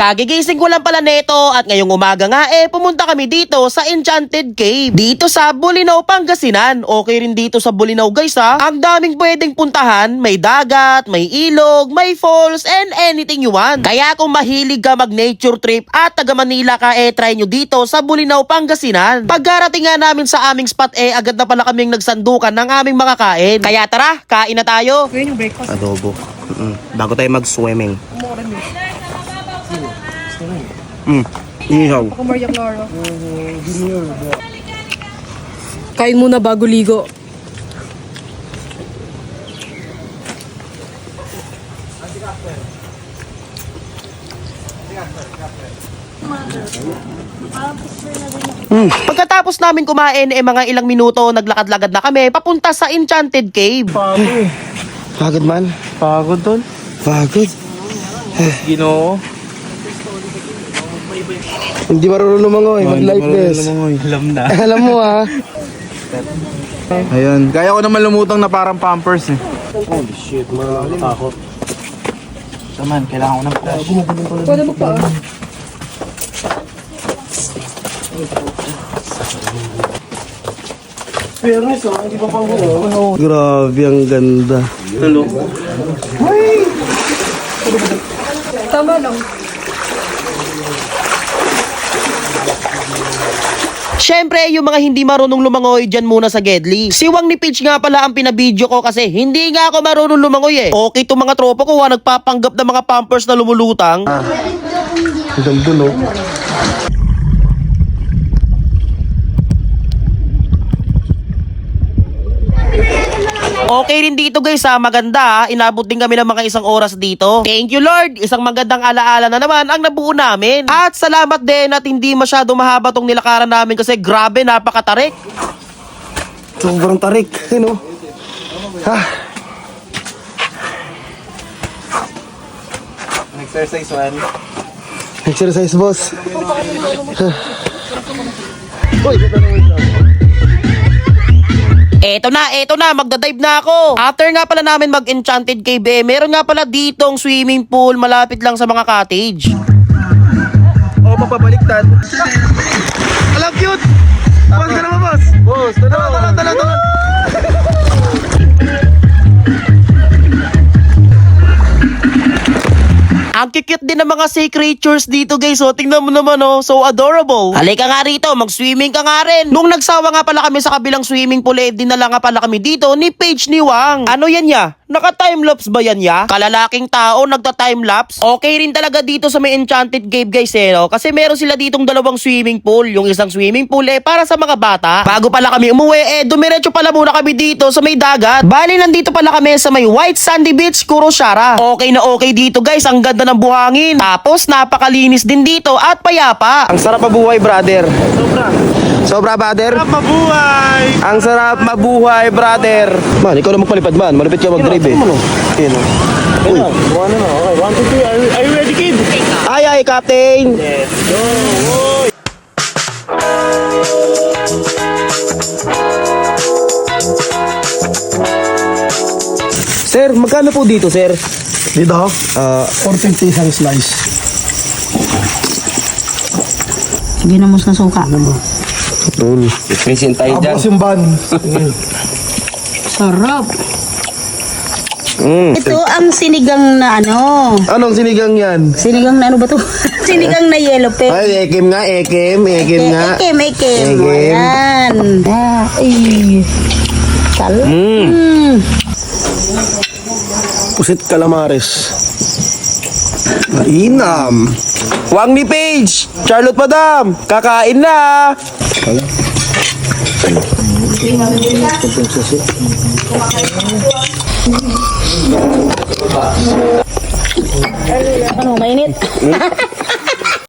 Kagigising ko lang pala neto at ngayong umaga nga pumunta kami dito sa Enchanted Cave. Dito sa Bolinao, Pangasinan. Okay rin dito sa Bolinao guys ha. Ang daming pwedeng puntahan. May dagat, may ilog, may falls, and anything you want. Kaya kung mahilig ka mag-nature trip at taga Manila ka try nyo dito sa Bolinao, Pangasinan. Pagkarating nga namin sa aming spot agad na pala kaming nagsandukan ng aming mga kain. Kaya tara, kain na tayo. Yun yung breakfast. Adobo. Bago tayo mag-swimming. Ihaw. Ako Maria Clara. Kain muna bago ligo. Pagkatapos namin kumain mga ilang minuto, naglakad-lagad na kami papunta sa Enchanted Cave. Pagod man. Pagod tol. Pagod. Ginoo. Hindi marunong lumangoy. Mag-lifeless. Alam na. Alam mo ha. Ayun. Kaya ko naman lumutang na parang Pampers eh. Holy shit, makakatakot. Saman, kailangan ko ng flash. Pwede mo pa. Fairness oh, hindi pa pang buo. Grabe, ang ganda. Tulo. Tama lang. Syempre, yung mga hindi marunong lumangoy dyan muna sa Gedli. Siwang ni Peach nga pala ang pinabidyo ko kasi hindi nga ako marunong lumangoy Okay itong mga tropa ko nagpapanggap ng mga Pampers na lumulutang. Ang ganda no. Okay rin dito guys maganda Inabot din kami ng mga isang oras dito. Thank you Lord, isang magandang alaala na naman ang nabuo namin. At salamat din at hindi masyado mahaba tong nilakaran namin kasi grabe napakatarik. Sobrang tarik. Ano? Ha? Exercise one. Exercise boss. Uy, Eto na, magdadive na ako. After nga pala namin mag-Enchanted Cave meron nga pala ditong swimming pool malapit lang sa mga cottage. O, papabaliktad. alam cute. Boss ka naman boss. Boss, tala. Ang cute din ng mga sea creatures dito guys. Tingnan mo naman so adorable. Halika nga rito, mag-swimming ka nga rin. Nung nagsawa nga pala kami sa kabilang swimming pool dinala nga pala kami dito ni Paige ni Wang. Ano yan ya? Naka-timelapse ba yan ya? Kalalaking tao nagta-timelapse? Okay rin talaga dito sa may Enchanted Cave guys kasi meron sila ditong dalawang swimming pool. Yung isang swimming pool para sa mga bata. Bago pala kami umuwi dumiretso pala muna kami dito sa may dagat. Bali nandito pala kami sa may White Sandy Beach, Kuroshara. Okay na okay dito guys, ang ganda ng buhangin. Tapos napakalinis din dito at payapa. Ang sarap mabuhay, brother. Sobra, brother. Sarap mabuhay! Ang sarap mabuhay, brother. Man, ikaw na magpalipad man. Malupit ka mag-drive eh. Ayun oh. Uy. One, okay. 1, 2, 3. Are you ready, kid? Ay, captain. Let's go! Sir, magkano po dito, sir? Dito, 450 isang slice. Ginamos na suka. Tol. Present tayo dyan. Tapos yung ban. Sarap. Ito ang sinigang na Anong sinigang yan? Sinigang na ba to? Sinigang na yellow pepper. Ay, ekim nga. Ekem. Ekem. Ayan. Ay. Sarap. Pusit calamares. Mainam. Wang ni Paige. Charlotte Madam. Kakain na. Ano, mainit?